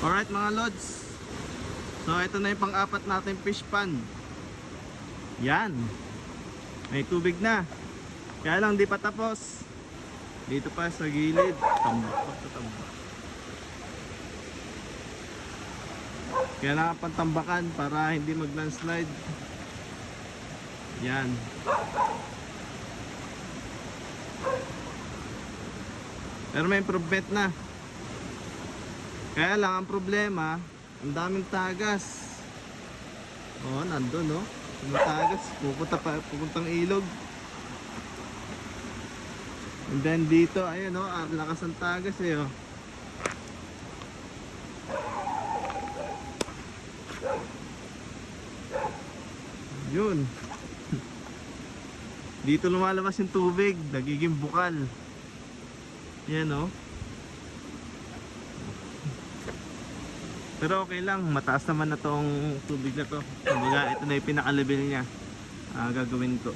Alright mga lods, so ito na yung pang-apat natin fish pond. Yan, may tubig na. Kaya lang di pa tapos. Dito pa sa gilid, tambak pa sa tambak. Kailangan pang tambakan para hindi mag-landslide. Yan. Pero may improvement na. Kaya lang ang problema, ang daming tagas. Oh, nandun no. Yung tagas, pupuntang ilog. And then dito, ayun no, ang lakas ng tagas eh oh. Yun. Dito lumalabas yung tubig, nagiging bukal. Yan oh. Pero okay lang, mataas naman na tong tubig na to. Kumbaga, ito na yung pinaka-level niya. Gagawin ko.